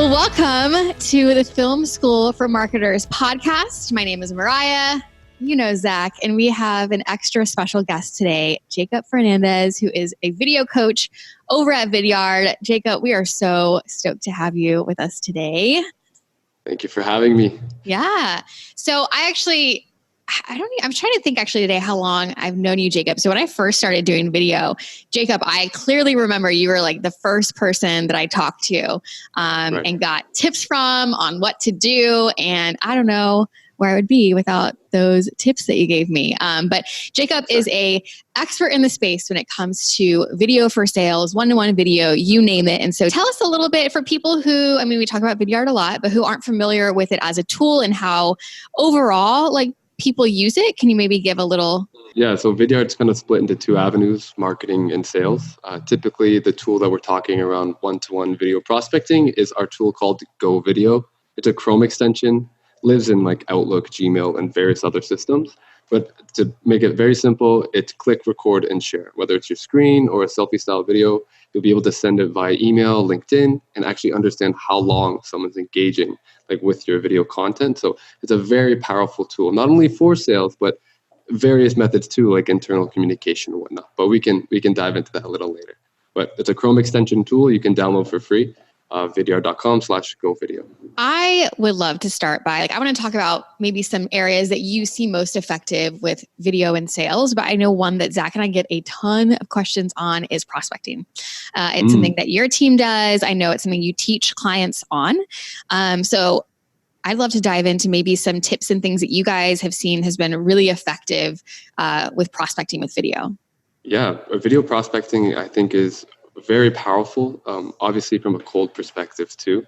Well, welcome to the Film School for Marketers podcast. My name is Mariah. You know Zach, and we have an extra special guest today, Jacob Fernandez, who is a video coach over at Vidyard. Jacob, we are so stoked to have you with us today. Thank you for having me. Yeah. So I'm trying to think actually today how long I've known you, Jacob. So when I first started doing video, Jacob, I clearly remember you were like the first person that I talked to Right. and got tips from on what to do. And I don't know where I would be without those tips that you gave me. But Jacob is a expert in the space when it comes to video for sales, one-to-one video, you name it. And so tell us a little bit for people who, we talk about Vidyard a lot, but who aren't familiar with it as a tool and how overall, people use it. Can you maybe give a little? Yeah, so Vidyard's kind of split into two avenues, marketing and sales. Typically, the tool that we're talking around one-to-one video prospecting is our tool called Go Video. It's a Chrome extension, lives in Outlook, Gmail, and various other systems. But to make it very simple, it's click, record, and share. Whether it's your screen or a selfie-style video, you'll be able to send it via email, LinkedIn, and actually understand how long someone's engaging with your video content. So it's a very powerful tool, not only for sales, but various methods too, like internal communication and whatnot. But we can dive into that a little later. But it's a Chrome extension tool you can download for free. Vidyard.com/GoVideo. I would love to start by, I want to talk about maybe some areas that you see most effective with video and sales, but I know one that Zach and I get a ton of questions on is prospecting. It's something that your team does. I know it's something you teach clients on. So I'd love to dive into maybe some tips and things that you guys have seen has been really effective with prospecting with video. Yeah, video prospecting, I think, is very powerful, obviously from a cold perspective too.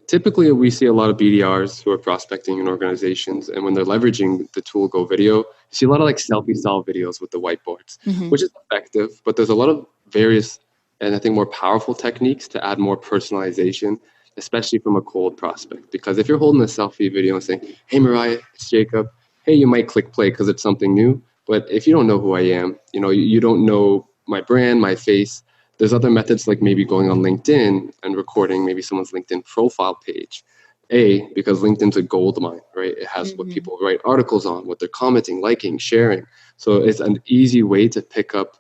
Typically, we see a lot of BDRs who are prospecting in organizations, and when they're leveraging the tool Go Video, you see a lot of selfie-style videos with the whiteboards, which is effective, but there's a lot of various and I think more powerful techniques to add more personalization, especially from a cold prospect. Because if you're holding a selfie video and saying, "Hey, Mariah, it's Jacob," hey, you might click play because it's something new. But if you don't know who I am, you don't know my brand, my face, there's other methods like maybe going on LinkedIn and recording maybe someone's LinkedIn profile page. Because LinkedIn's a gold mine, right? It has what people write articles on, what they're commenting, liking, sharing. So it's an easy way to pick up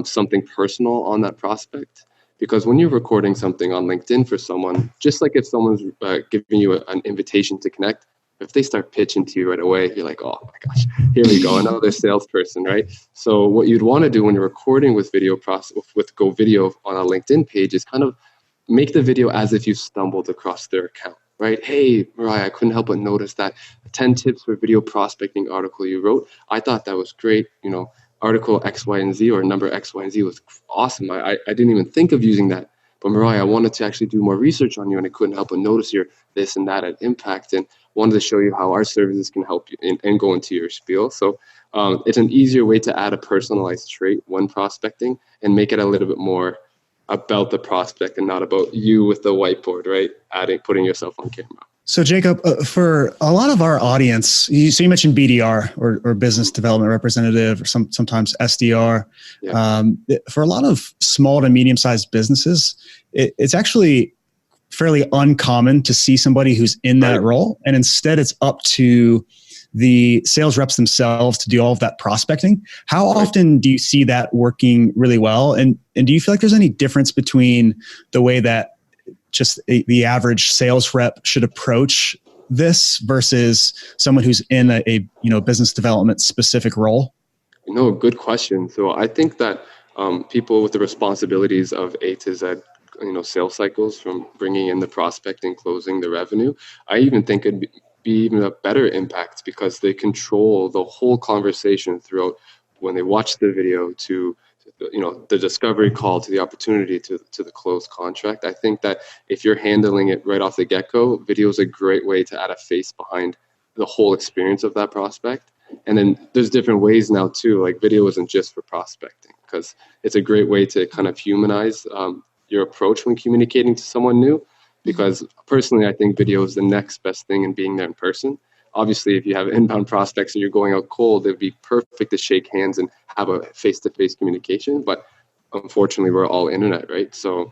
something personal on that prospect. Because when you're recording something on LinkedIn for someone, just like if someone's giving you an invitation to connect, if they start pitching to you right away, you're like, oh my gosh, here we go, another salesperson, right? So what you'd want to do when you're recording with with Go Video on a LinkedIn page is kind of make the video as if you stumbled across their account, right? Hey, Mariah, I couldn't help but notice that 10 tips for video prospecting article you wrote. I thought that was great. Article X, Y, and Z or number X, Y, and Z was awesome. I didn't even think of using that. But Mariah, I wanted to actually do more research on you, and I couldn't help but notice your this and that at Impact, and wanted to show you how our services can help you and go into your spiel. So it's an easier way to add a personalized trait when prospecting and make it a little bit more about the prospect and not about you with the whiteboard, right? Putting yourself on camera. So Jacob, for a lot of our audience, you mentioned BDR or business development representative or sometimes SDR. Yeah. For a lot of small to medium-sized businesses, it's actually fairly uncommon to see somebody who's in that role. And instead it's up to the sales reps themselves to do all of that prospecting. How often do you see that working really well? And do you feel like there's any difference between the way that just the average sales rep should approach this versus someone who's in a business development specific role? Good question. So I think that people with the responsibilities of A to Z, sales cycles, from bringing in the prospect and closing the revenue, I even think it'd be even a better impact because they control the whole conversation throughout when they watch the video to the discovery call to the opportunity to the closed contract. I think that if you're handling it right off the get-go, video is a great way to add a face behind the whole experience of that prospect. And then there's different ways now too, like video isn't just for prospecting because it's a great way to kind of humanize your approach when communicating to someone new. Because personally, I think video is the next best thing in being there in person. Obviously, if you have inbound prospects and you're going out cold, it'd be perfect to shake hands and have a face-to-face communication. But unfortunately, we're all internet, right? So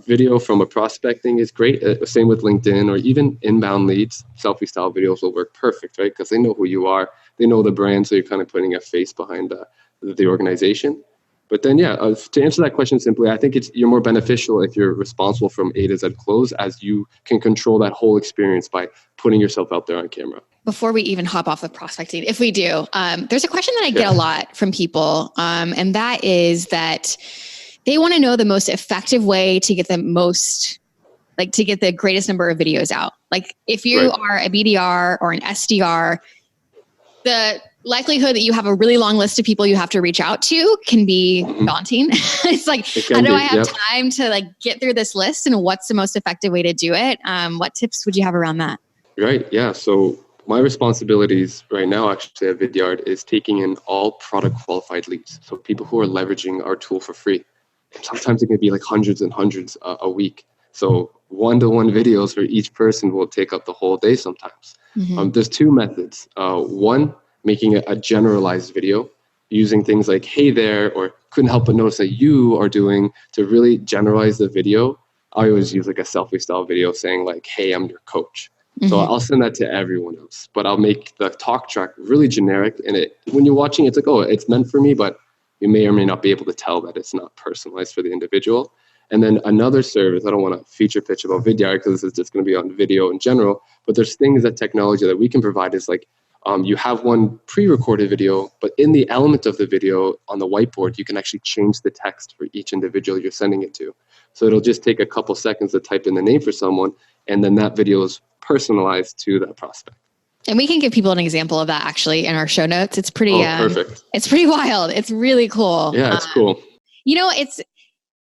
video from a prospecting is great. Same with LinkedIn or even inbound leads. Selfie style videos will work perfect, right? Because they know who you are. They know the brand. So you're kind of putting a face behind the organization. But then, to answer that question simply, I think you're more beneficial if you're responsible from A to Z close, as you can control that whole experience by putting yourself out there on camera. Before we even hop off of prospecting, if we do, there's a question that I get a lot from people, and that is that they want to know the most effective way to get the greatest number of videos out. Like if you are a BDR or an SDR, the likelihood that you have a really long list of people you have to reach out to can be daunting. It's like, how do I have time to get through this list, and what's the most effective way to do it? What tips would you have around that? Right. Yeah. So my responsibilities right now actually at Vidyard is taking in all product qualified leads. So people who are leveraging our tool for free. And sometimes it can be like hundreds and hundreds a week. So 1-to-1 videos for each person will take up the whole day sometimes. There's two methods. One, making a generalized video using things like, hey there, or couldn't help but notice that you are doing, to really generalize the video. I always use like a selfie style video saying like, hey, I'm your coach. So I'll send that to everyone else, but I'll make the talk track really generic. And when you're watching, it's like, oh, it's meant for me, but you may or may not be able to tell that it's not personalized for the individual. And then another service, I don't want to feature pitch about Vidyard because it's just going to be on video in general, but there's things that technology that we can provide is like, you have one pre-recorded video, but in the element of the video on the whiteboard, you can actually change the text for each individual you're sending it to. So it'll just take a couple seconds to type in the name for someone, and then that video is personalized to that prospect. And we can give people an example of that actually in our show notes. It's pretty, perfect. It's pretty wild. It's really cool. Yeah, it's cool.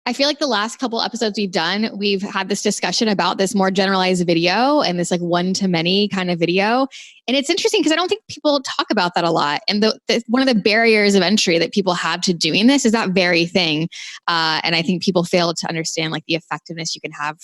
I feel like the last couple episodes we've done, we've had this discussion about this more generalized video and this like one-to-many kind of video. And it's interesting because I don't think people talk about that a lot. And one of the barriers of entry that people have to doing this is that very thing. And I think people fail to understand like the effectiveness you can have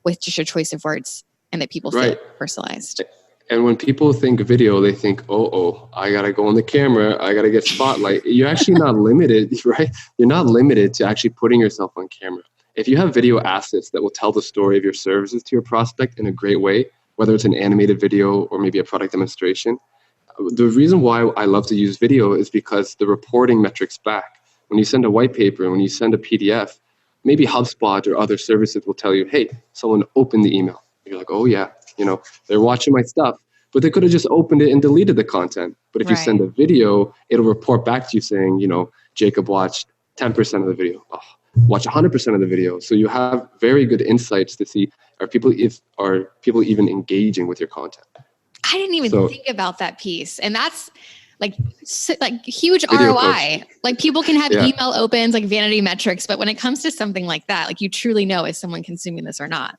with just your choice of words, and that people feel personalized. And when people think video, they think, I got to go on the camera. I got to get spotlight. You're actually not limited, right? You're not limited to actually putting yourself on camera. If you have video assets that will tell the story of your services to your prospect in a great way, whether it's an animated video or maybe a product demonstration, the reason why I love to use video is because the reporting metrics back. When you send a white paper, when you send a PDF, maybe HubSpot or other services will tell you, hey, someone opened the email. You're like, oh yeah, they're watching my stuff, but they could have just opened it and deleted the content. But if you send a video, it'll report back to you saying, Jacob watched 10% of the video, watch 100% of the video. So you have very good insights to see, are people even engaging with your content? I didn't even think about that piece. And that's like huge video ROI. Coach. Like people can have email opens, like vanity metrics, but when it comes to something like that, like you truly know is someone consuming this or not.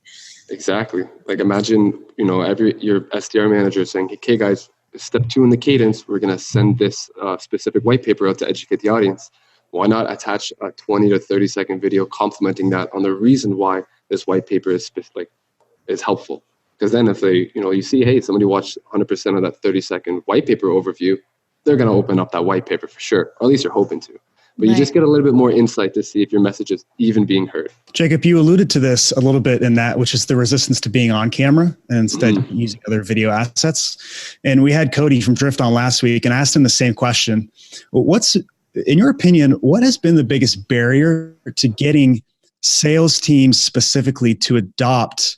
Exactly. Like imagine, your SDR manager saying, okay, guys, step 2 in the cadence, we're going to send this specific white paper out to educate the audience. Why not attach a 20 to 30 second video complimenting that on the reason why this white paper is helpful? Because then if they, you see, hey, somebody watched 100% of that 30-second white paper overview, they're going to open up that white paper for sure, or at least you're hoping to. But you just get a little bit more insight to see if your message is even being heard. Jacob, you alluded to this a little bit in that, which is the resistance to being on camera and instead using other video assets. And we had Cody from Drift on last week and asked him the same question. In your opinion, what has been the biggest barrier to getting sales teams specifically to adopt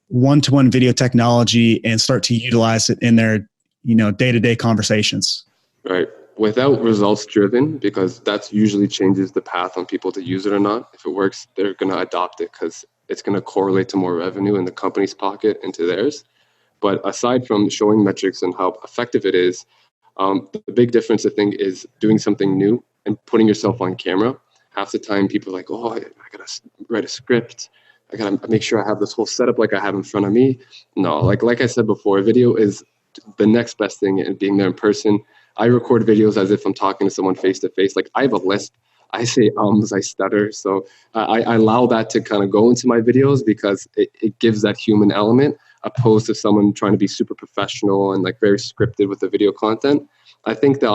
one-to-one video technology and start to utilize it in their, day-to-day conversations? Right. Without results driven, because that's usually changes the path on people to use it or not. If it works, they're going to adopt it because it's going to correlate to more revenue in the company's pocket and to theirs. But aside from showing metrics and how effective it is, the big difference, I think, is doing something new and putting yourself on camera. Half the time people are like, I got to write a script. I got to make sure I have this whole setup like I have in front of me. No, like I said before, video is the next best thing in being there in person. I record videos as if I'm talking to someone face to face. Like I have a lisp. I say I stutter. So I allow that to kind of go into my videos because it gives that human element opposed to someone trying to be super professional and like very scripted with the video content. I think the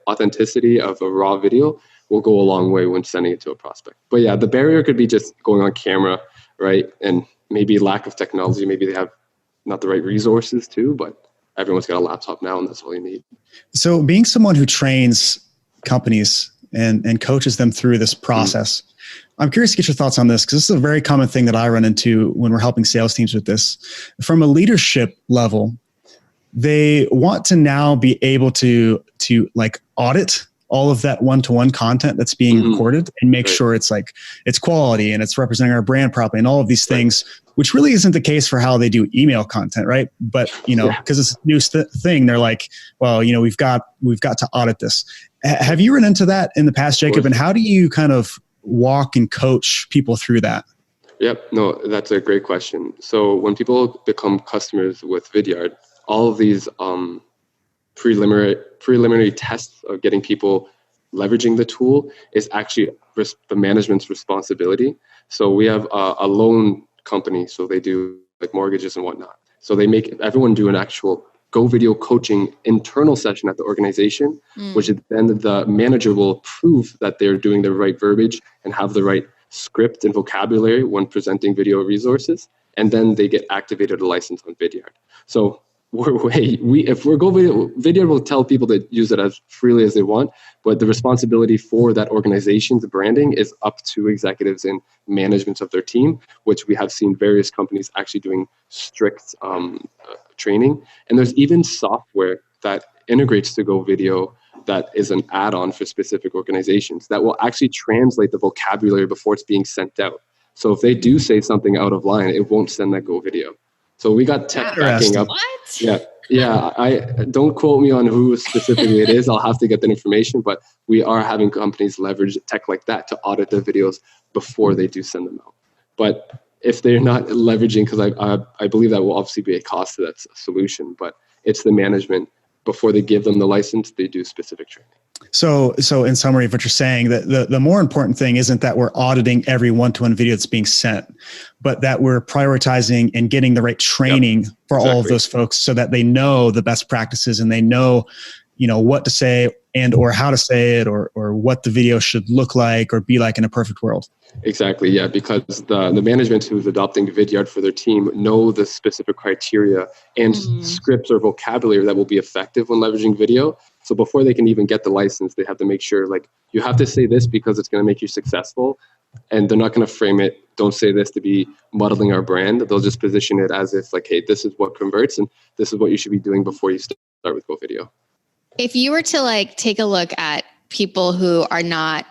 authenticity of a raw video will go a long way when sending it to a prospect. But yeah, the barrier could be just going on camera, right? And maybe lack of technology. Maybe they have not the right resources too, but everyone's got a laptop now and that's all you need. So being someone who trains companies and coaches them through this process, I'm curious to get your thoughts on this, because this is a very common thing that I run into when we're helping sales teams with this. From a leadership level, they want to now be able to like audit all of that one-to-one content that's being recorded and make sure it's like it's quality and it's representing our brand properly and all of these things, which really isn't the case for how they do email content, right? But because it's a new thing, they're like, well, we've got to audit this. Have you run into that in the past, Jacob? And how do you kind of walk and coach people through that? Yep, no, that's a great question. So when people become customers with Vidyard, all of these preliminary tests of getting people leveraging the tool is actually the management's responsibility. So we have a loan company, so they do like mortgages and whatnot. So they make everyone do an actual Go Video coaching internal session at the organization, which then the manager will approve that they're doing the right verbiage and have the right script and vocabulary when presenting video resources. And then they get activated a license on Vidyard. So if we're Go Video, Vidyard will tell people to use it as freely as they want, but the responsibility for that organization's branding is up to executives and management of their team, which we have seen various companies actually doing strict training. And there's even software that integrates to Go Video that is an add-on for specific organizations that will actually translate the vocabulary before it's being sent out. So if they do say something out of line, it won't send that Go Video. So we got tech backing up. What? Yeah. I don't quote me on who specifically it is. I'll have to get that information, but we are having companies leverage tech like that to audit their videos before they do send them out. But if they're not leveraging, because I believe that will obviously be a cost to that solution, but it's the management. Before they give them the license, they do specific training. So in summary of what you're saying, that the more important thing isn't that we're auditing every one-to-one video that's being sent, but that we're prioritizing and getting the right training for all of those folks so that they know the best practices and they know, what to say and or how to say it or what the video should look like or be like in a perfect world. Exactly. Yeah. Because the management who's adopting Vidyard for their team know the specific criteria and scripts or vocabulary that will be effective when leveraging video. So before they can even get the license, they have to make sure you have to say this because it's going to make you successful. And they're not going to frame it, don't say this to be muddling our brand. They'll just position it as if hey, this is what converts and this is what you should be doing before you start with Go Video. If you were to take a look at people who are not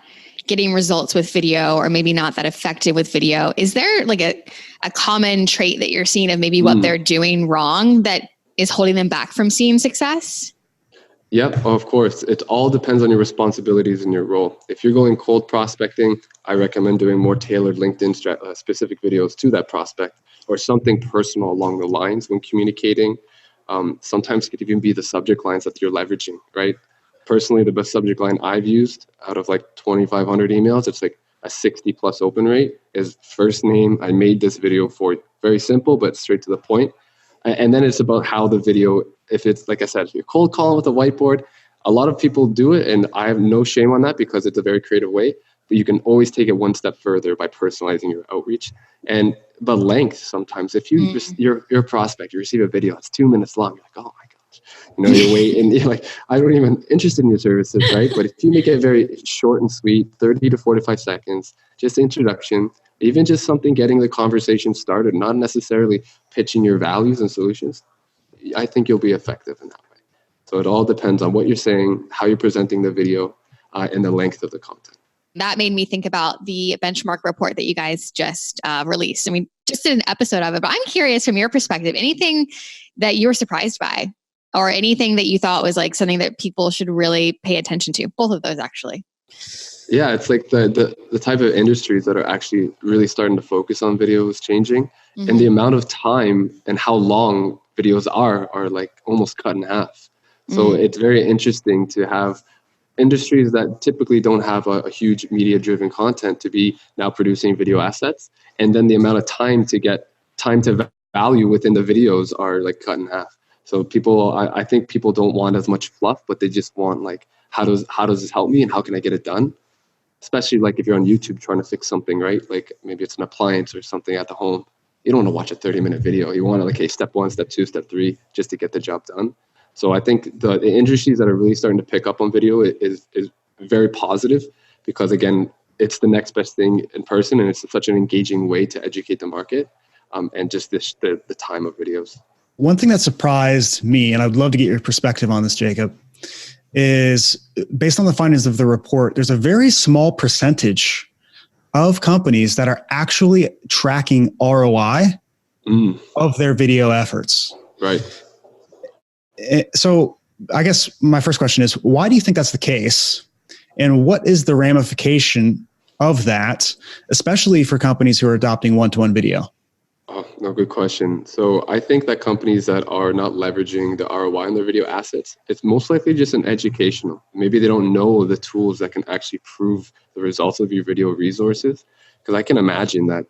getting results with video or maybe not that effective with video, is there a common trait that you're seeing of maybe what they're doing wrong that is holding them back from seeing success? Yep, of course. It all depends on your responsibilities and your role. If you're going cold prospecting, I recommend doing more tailored LinkedIn specific videos to that prospect or something personal along the lines when communicating. Sometimes it could even be the subject lines that you're leveraging, right? Personally, the best subject line I've used out of 2,500 emails, it's a 60+ open rate, is first name, I made this video for you. Very simple, but straight to the point. And then it's about how the video, if it's, like I said, you're cold calling with a whiteboard, a lot of people do it, and I have no shame on that because it's a very creative way, but you can always take it one step further by personalizing your outreach. And the length sometimes, if you're a prospect, you receive a video, it's 2 minutes long, you're like, oh my gosh, you're waiting, you're like, I'm not even interested in your services, right? But if you make it very short and sweet, 30 to 45 seconds, just introduction, even just something getting the conversation started, not necessarily pitching your values and solutions, I think you'll be effective in that way. So it all depends on what you're saying, how you're presenting the video, and the length of the content. That made me think about the benchmark report that you guys just released. I mean, just did an episode of it, but I'm curious from your perspective, anything that you were surprised by or anything that you thought was something that people should really pay attention to? Both of those, actually. Yeah, it's the type of industries that are actually really starting to focus on video is changing. And the amount of time and how long videos are almost cut in half. So it's very interesting to have industries that typically don't have a huge media-driven content to be now producing video assets. And then the amount of time to get time to value within the videos are cut in half. So I think people don't want as much fluff, but they just want how does this help me and how can I get it done? especially like if you're on YouTube trying to fix something, right? Like maybe it's an appliance or something at the home. You don't want to watch a 30-minute video. You want to like, hey, step 1, step 2, step 3, just to get the job done. So I think the industries that are really starting to pick up on video is very positive, because again, it's the next best thing in person, and it's such an engaging way to educate the market, and just the time of videos. One thing that surprised me, and I'd love to get your perspective on this, Jacob, is based on the findings of the report, there's a very small percentage of companies that are actually tracking ROI of their video efforts. Right. So I guess my first question is, why do you think that's the case? And what is the ramification of that, especially for companies who are adopting one-to-one video? Oh, no, good question. So I think that companies that are not leveraging the ROI on their video assets, it's most likely just an educational. Maybe they don't know the tools that can actually prove the results of your video resources. Because I can imagine that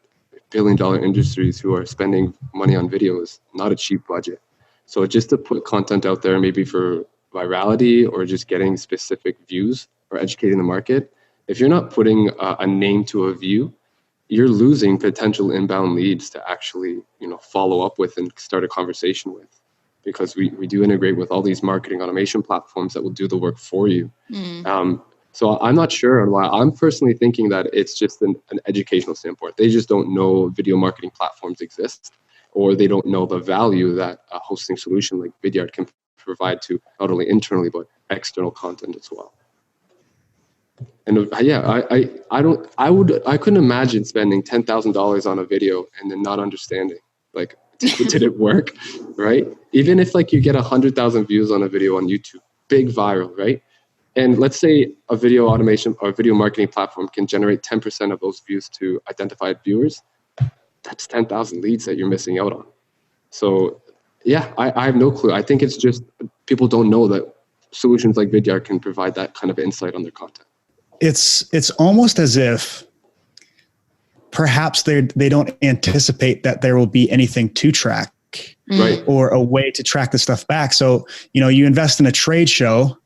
billion-dollar industries who are spending money on video is not a cheap budget. So just to put content out there, maybe for virality or just getting specific views or educating the market, if you're not putting a name to a view, you're losing potential inbound leads to actually, follow up with and start a conversation with, because we do integrate with all these marketing automation platforms that will do the work for you. So I'm not sure on why. I'm personally thinking that it's just an educational standpoint. They just don't know video marketing platforms exist, or they don't know the value that a hosting solution like Vidyard can provide to not only internally, but external content as well. And yeah, I couldn't imagine spending $10,000 on a video and then not understanding, like, did it work, right? Even if like you get 100,000 views on a video on YouTube, big viral, right? And let's say a video automation or video marketing platform can generate 10% of those views to identified viewers. That's 10,000 leads that you're missing out on. So yeah, I have no clue. I think it's just people don't know that solutions like Vidyard can provide that kind of insight on their content. It's almost as if perhaps they don't anticipate that there will be anything to track, right? Or a way to track the stuff back. So, you invest in a trade show,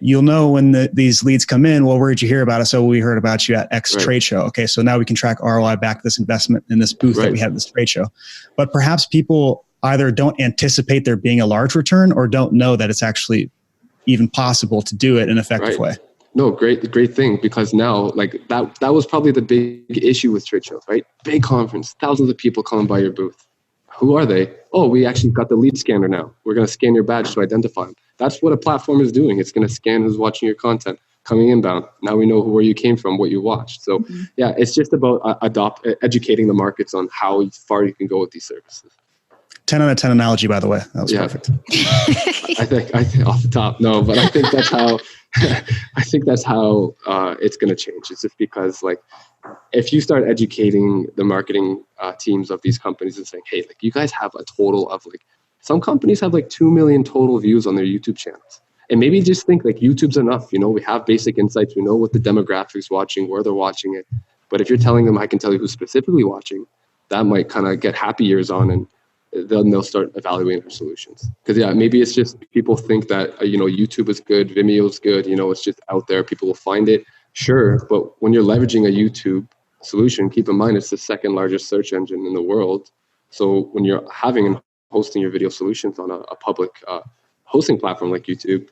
you'll know when these leads come in. Well, where did you hear about us? So we heard about you at X trade show. Okay, so now we can track ROI back to this investment in this booth that we had at this trade show. But perhaps people either don't anticipate there being a large return or don't know that it's actually even possible to do it in an effective way. No, great thing, because now like that was probably the big issue with trade shows, right? Big conference, thousands of people coming by your booth. Who are they? Oh, we actually got the lead scanner now. We're going to scan your badge to identify them. That's what a platform is doing. It's going to scan who's watching your content coming inbound. Now we know where you came from, what you watched. So yeah, it's just about educating the markets on how far you can go with these services. 10 out of 10 analogy, by the way. That was perfect. I think off the top, no, but I think that's how it's going to change. It's just because like, if you start educating the marketing teams of these companies and saying, hey, like you guys have a total of like, some companies have like 2 million total views on their YouTube channels. And maybe just think like YouTube's enough. We have basic insights. We know what the demographics watching, where they're watching it. But if you're telling them, I can tell you who's specifically watching, that might kind of get happy ears on, and then they'll start evaluating their solutions. Because yeah, maybe it's just people think that, YouTube is good, Vimeo is good, it's just out there, people will find it. Sure, but when you're leveraging a YouTube solution, keep in mind it's the second largest search engine in the world. So when you're having and hosting your video solutions on a public hosting platform like YouTube,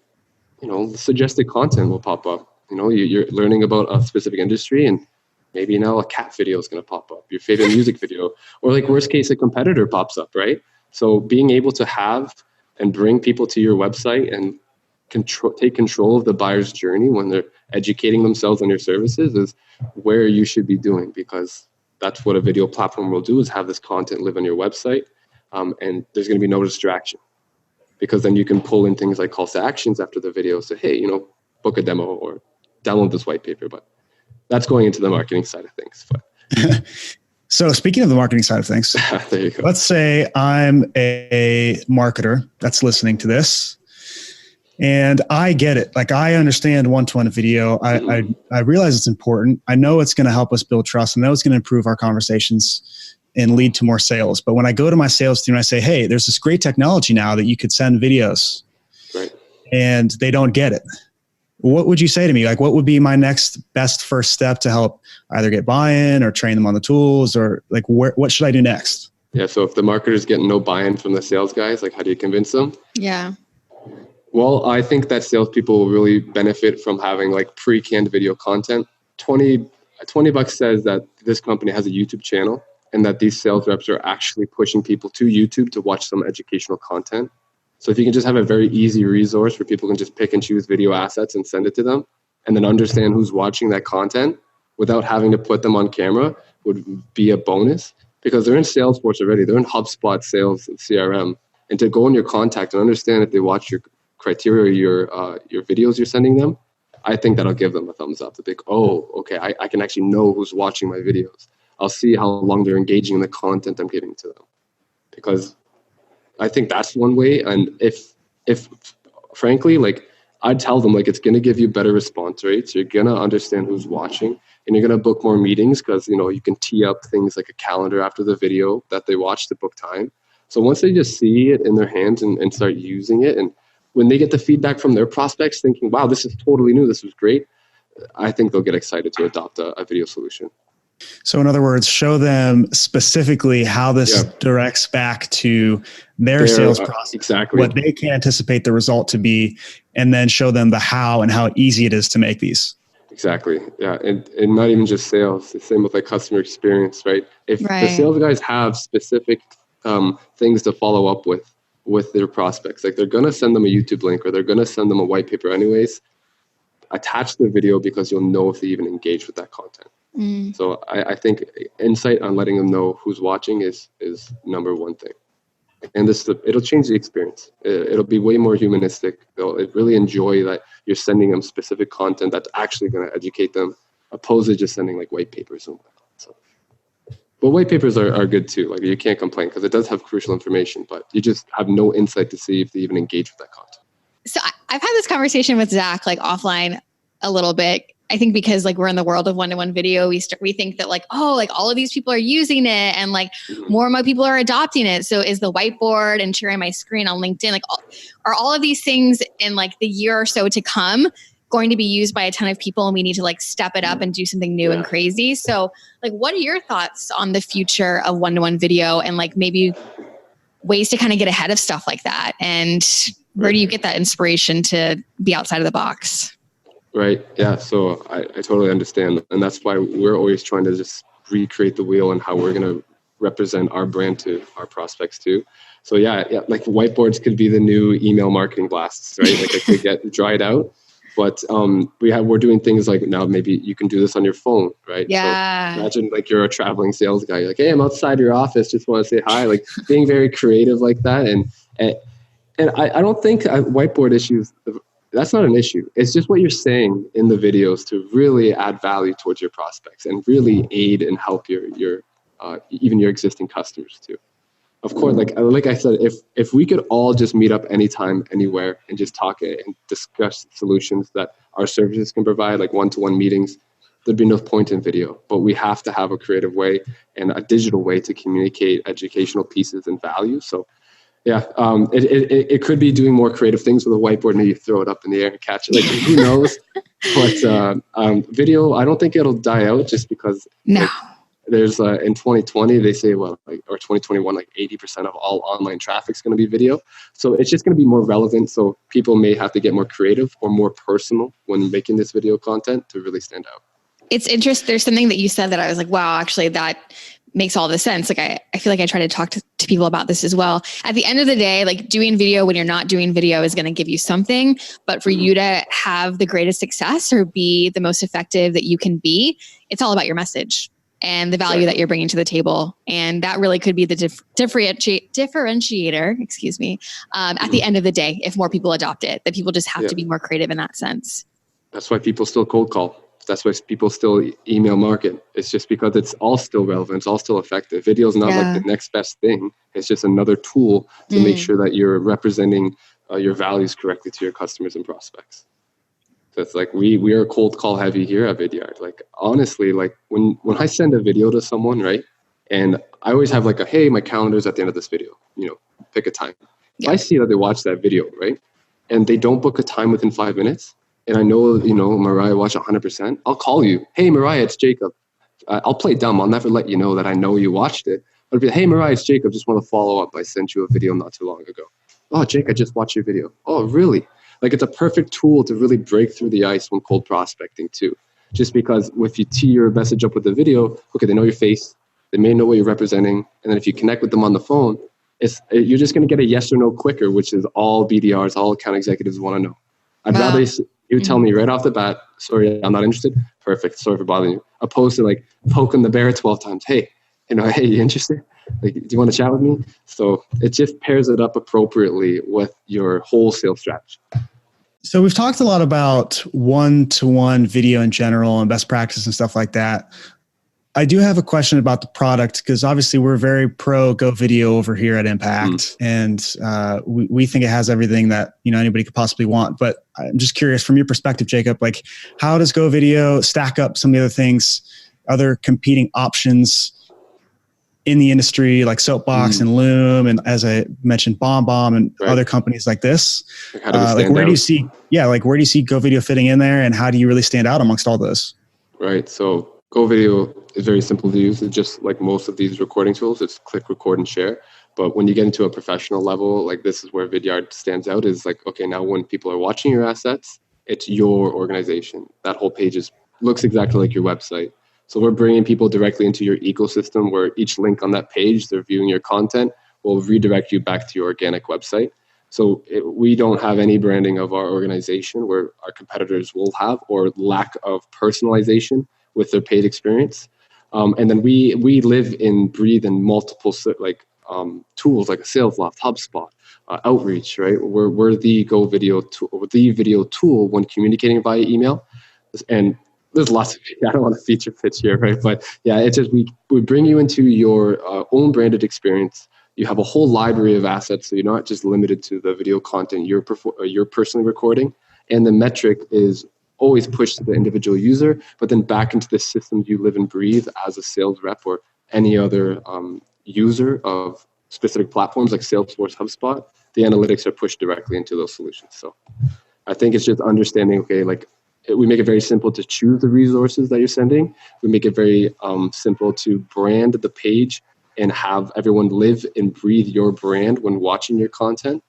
the suggested content will pop up. You're learning about a specific industry, and maybe now a cat video is going to pop up, your favorite music video, or like worst case, a competitor pops up, right? So being able to have and bring people to your website and take control of the buyer's journey when they're educating themselves on your services is where you should be doing, because that's what a video platform will do, is have this content live on your website, and there's going to be no distraction, because then you can pull in things like calls to actions after the video. Say, hey, book a demo or download this white paper. But that's going into the marketing side of things. But so speaking of the marketing side of things, there you go. Let's say I'm a marketer that's listening to this, and I get it. Like, I understand one-to-one video. I realize it's important. I know it's going to help us build trust. I know it's going to improve our conversations and lead to more sales. But when I go to my sales team and I say, hey, there's this great technology now that you could send videos, right, and they don't get it. what would you say to me? Like, what would be my next best first step to help either get buy-in or train them on the tools, or like what should I do next? Yeah. So if the marketer's getting no buy-in from the sales guys, like how do you convince them? Yeah. Well, I think that salespeople will really benefit from having like pre-canned video content. $20 says that this company has a YouTube channel and that these sales reps are actually pushing people to YouTube to watch some educational content. So if you can just have a very easy resource where people can just pick and choose video assets and send it to them, and then understand who's watching that content without having to put them on camera, would be a bonus, because they're in Salesforce already. They're in HubSpot sales and CRM. And to go in your contact and understand if they watch your criteria, your videos you're sending them, I think that'll give them a thumbs up. To think, oh, okay, I can actually know who's watching my videos. I'll see how long they're engaging in the content I'm giving to them. Because I think that's one way. And if frankly, like, I'd tell them, like, it's going to give you better response rates. You're going to understand who's watching, and you're going to book more meetings because, you can tee up things like a calendar after the video that they watch to book time. So once they just see it in their hands and start using it, and when they get the feedback from their prospects thinking, wow, this is totally new, this was great, I think they'll get excited to adopt a video solution. So in other words, show them specifically how this directs back to their sales process, exactly what they can anticipate the result to be, and then show them the how and how easy it is to make these. Exactly. Yeah. And not even just sales, the same with like customer experience, right? If the sales guys have specific things to follow up with their prospects, like they're going to send them a YouTube link or they're going to send them a white paper anyways, attach the video because you'll know if they even engage with that content. So I think insight on letting them know who's watching is number one thing. And it'll change the experience. It'll be way more humanistic. They'll really enjoy that you're sending them specific content that's actually going to educate them, opposed to just sending like white papers and whatnot. So, but white papers are good too. Like, you can't complain because it does have crucial information, but you just have no insight to see if they even engage with that content. So I've had this conversation with Zach, like offline a little bit. I think because like we're in the world of one-to-one video, we think that like, oh, like all of these people are using it and like more and more people are adopting it. So is the whiteboard and sharing my screen on LinkedIn, like are all of these things in like the year or so to come going to be used by a ton of people, and we need to like step it up and do something new and crazy? So like, what are your thoughts on the future of one-to-one video and like maybe ways to kind of get ahead of stuff like that? And where do you get that inspiration to be outside of the box? Right. Yeah. So I totally understand. And that's why we're always trying to just recreate the wheel and how we're going to represent our brand to our prospects too. So yeah, like whiteboards could be the new email marketing blasts, right? Like, it could get dried out, but we're doing things like now maybe you can do this on your phone, right? Yeah. So imagine like you're a traveling sales guy. You're like, hey, I'm outside your office. Just want to say hi. Like, being very creative like that. And I don't think whiteboard issues, that's not an issue. It's just what you're saying in the videos to really add value towards your prospects and really aid and help your even your existing customers too. Of course, like I said, if we could all just meet up anytime, anywhere, and just talk and discuss solutions that our services can provide, like one-to-one meetings, there'd be no point in video. But we have to have a creative way and a digital way to communicate educational pieces and value. So yeah, it could be doing more creative things with a whiteboard, and you throw it up in the air and catch it. Like, who knows? But video, I don't think it'll die out just because there's in 2020 they say or 2021, like 80% of all online traffic is going to be video. So it's just going to be more relevant. So people may have to get more creative or more personal when making this video content to really stand out. It's interesting. There's something that you said that I was like, wow, actually that makes all the sense. Like I feel like I try to talk to people about this as well. At the end of the day, like doing video when you're not doing video is going to give you something, but for you to have the greatest success or be the most effective that you can be, it's all about your message and the value that you're bringing to the table. And that really could be the differentiator, excuse me, at the end of the day, if more people adopt it, that people just have to be more creative in that sense. That's why people still cold call. That's why people still email market. It's just because it's all still relevant. It's all still effective. Video is not like the next best thing. It's just another tool to make sure that you're representing your values correctly to your customers and prospects. So it's like we are cold call heavy here at Vidyard. Like, honestly, like when I send a video to someone, right? And I always have like hey, my calendar's at the end of this video, pick a time. If I see that they watch that video, right? And they don't book a time within 5 minutes, and I know, Mariah watched 100%, I'll call you. Hey, Mariah, it's Jacob. I'll play dumb. I'll never let you know that I know you watched it. But I'll be like, hey, Mariah, it's Jacob. Just want to follow up. I sent you a video not too long ago. Oh, Jake, I just watched your video. Oh, really? Like, it's a perfect tool to really break through the ice when cold prospecting too. Just because if you tee your message up with the video, okay, they know your face. They may know what you're representing. And then if you connect with them on the phone, you're just going to get a yes or no quicker, which is all BDRs, all account executives want to know. I'd rather you tell me right off the bat, sorry, I'm not interested. Perfect. Sorry for bothering you. Opposed to like poking the bear 12 times. Hey, hey, you interested? Like, do you want to chat with me? So it just pairs it up appropriately with your wholesale strategy. So we've talked a lot about one-to-one video in general and best practice and stuff like that. I do have a question about the product, because obviously we're very pro Go Video over here at Impact, and we think it has everything that anybody could possibly want. But I'm just curious, from your perspective, Jacob, like, how does Go Video stack up some of the other things, other competing options in the industry, like Soapbox and Loom, and as I mentioned, BombBomb and other companies like this? Like, where do you see Go Video fitting in there, and how do you really stand out amongst all those? Right. So Go Video is very simple to use. It's just like most of these recording tools. It's click, record, and share. But when you get into a professional level, like, this is where Vidyard stands out, is like, okay, now when people are watching your assets, it's your organization. That whole page looks exactly like your website. So we're bringing people directly into your ecosystem, where each link on that page, they're viewing your content, will redirect you back to your organic website. So we don't have any branding of our organization where our competitors will have, or lack of personalization with their paid experience. And then we live and breathe in multiple tools like a SalesLoft, HubSpot, Outreach, right? We're the Go Video tool, the video tool when communicating via email. And there's lots of, I don't want to feature pitch here, right? But yeah, it's just, we bring you into your own branded experience. You have a whole library of assets, so you're not just limited to the video content you're personally recording. And the metric is always pushed to the individual user, but then back into the systems you live and breathe as a sales rep or any other user of specific platforms like Salesforce, HubSpot. The analytics are pushed directly into those solutions. So I think it's just understanding, okay, like, we make it very simple to choose the resources that you're sending. We make it very simple to brand the page and have everyone live and breathe your brand when watching your content.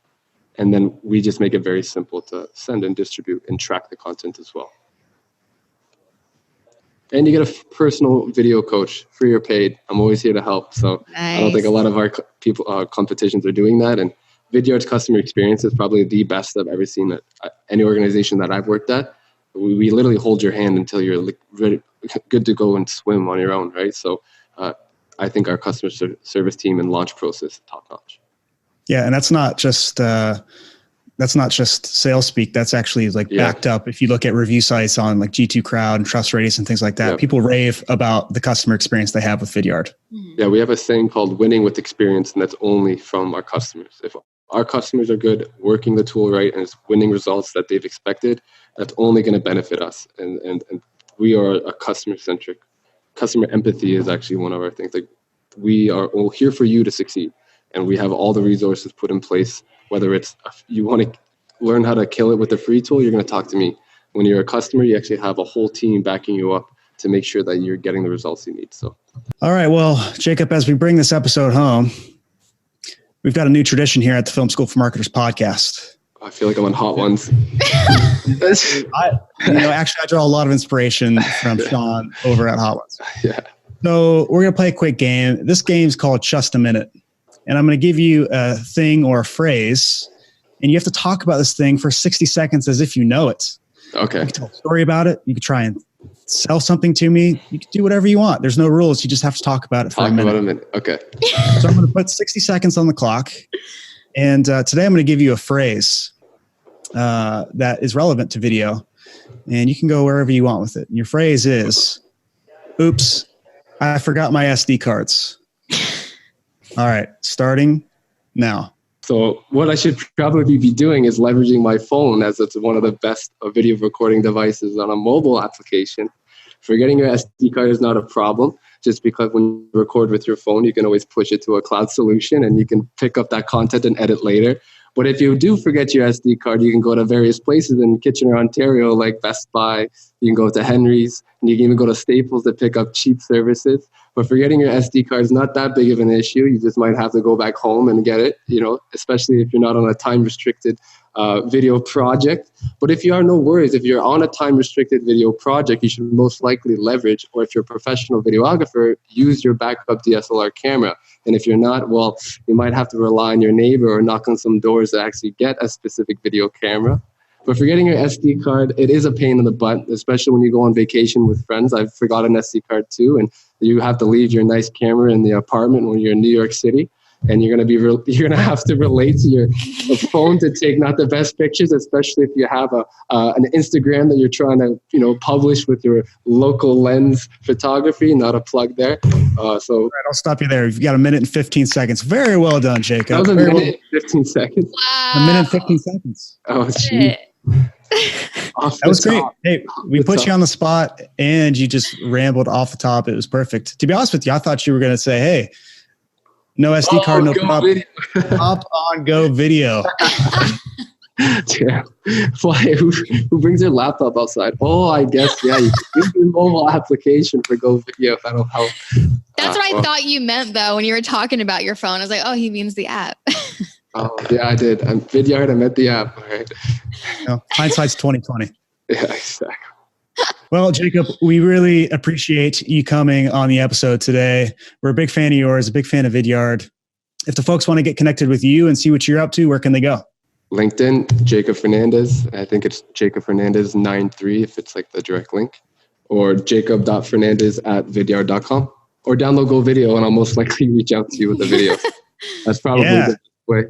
And then we just make it very simple to send and distribute and track the content as well. And you get a personal video coach, free or paid. I'm always here to help. So nice. I don't think a lot of our competitions are doing that. And Vidyard's customer experience is probably the best I've ever seen at any organization that I've worked at. We literally hold your hand until you're ready, good to go and swim on your own, right? So I think our customer service team and launch process is top notch. Yeah, and that's not just sales speak. That's actually backed up. If you look at review sites on like G2 Crowd and Trust Radius and things like that, people rave about the customer experience they have with Vidyard. Yeah, we have a saying called "winning with experience," and that's only from our customers. If our customers are good, working the tool right, and it's winning results that they've expected, that's only going to benefit us. And we are a customer-centric. Customer empathy is actually one of our things. Like, we are all here for you to succeed. And we have all the resources put in place, whether it's you want to learn how to kill it with a free tool, you're going to talk to me. When you're a customer, you actually have a whole team backing you up to make sure that you're getting the results you need. So, all right. Well, Jacob, as we bring this episode home, we've got a new tradition here at the Film School for Marketers podcast. I feel like I'm on Hot Ones. Actually, I draw a lot of inspiration from Sean over at Hot Ones. Yeah. So we're going to play a quick game. This game is called Just a Minute. And I'm going to give you a thing or a phrase, and you have to talk about this thing for 60 seconds as if you know it. Okay. You can tell a story about it. You can try and sell something to me. You can do whatever you want. There's no rules. You just have to talk about it for a minute. Okay. So I'm going to put 60 seconds on the clock. And today I'm going to give you a phrase that is relevant to video. And you can go wherever you want with it. And your phrase is, oops, I forgot my SD cards. All right, starting now. So what I should probably be doing is leveraging my phone, as it's one of the best video recording devices on a mobile application. Forgetting your SD card is not a problem, just because when you record with your phone, you can always push it to a cloud solution and you can pick up that content and edit later. But if you do forget your SD card, you can go to various places in Kitchener, Ontario, like Best Buy. You can go to Henry's, and you can even go to Staples to pick up cheap services. But forgetting your SD card is not that big of an issue. You just might have to go back home and get it, especially if you're not on a time-restricted video project. But if you are, no worries. If you're on a time-restricted video project, you should most likely leverage, or if you're a professional videographer, use your backup DSLR camera. And if you're not, well, you might have to rely on your neighbor or knock on some doors to actually get a specific video camera. But forgetting your SD card, it is a pain in the butt, especially when you go on vacation with friends. I've forgot an SD card too, and you have to leave your nice camera in the apartment when you're in New York City. And you're gonna have to relate to your phone to take not the best pictures, especially if you have an Instagram that you're trying to publish with your local lens photography. Not a plug there. So all right, I'll stop you there. You've got 1 minute and 15 seconds. Very well done, Jacob. That was a minute and 15 seconds. Wow. 1 minute and 15 seconds. Oh, gee. That was great. Hey, we put you on the spot and you just rambled off the top. It was perfect. To be honest with you, I thought you were going to say, hey, no SD card, no problem. Hop on, go video. Yeah. Why? Who brings their laptop outside? Oh, I guess, yeah. You can use your mobile application for Go Video if that'll help. That's what I thought you meant, though, when you were talking about your phone. I was like, oh, he means the app. Oh, yeah, I did. I'm Vidyard. I meant the app. All right. No, hindsight's 20/20. Yeah, exactly. Well, Jacob, we really appreciate you coming on the episode today. We're a big fan of yours, a big fan of Vidyard. If the folks want to get connected with you and see what you're up to, where can they go? LinkedIn, Jacob Fernandez. I think it's Jacob Fernandez 93 if it's like the direct link, or jacob.fernandez@vidyard.com, or download Go Video and I'll most likely reach out to you with the video. That's probably the way.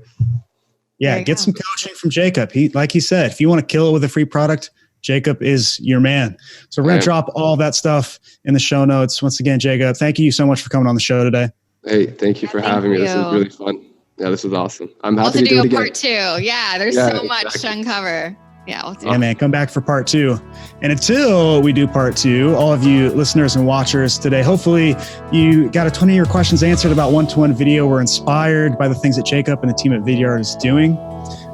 Yeah, get some coaching from Jacob. Like he said, if you want to kill it with a free product, Jacob is your man. So we're going to drop all that stuff in the show notes. Once again, Jacob, thank you so much for coming on the show today. Hey, thank you for having me. This is really fun. Yeah, this is awesome. I'm happy to do it again. Part 2. Yeah, there's so much to uncover. Yeah, man, come back for part 2. And until we do part 2, all of you listeners and watchers today, hopefully you got a ton of your questions answered about one-to-one video. We're inspired by the things that Jacob and the team at Vidyard is doing.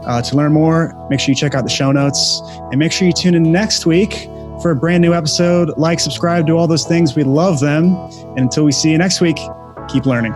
To learn more, make sure you check out the show notes and make sure you tune in next week for a brand new episode. Like, subscribe, do all those things. We love them. And until we see you next week, keep learning.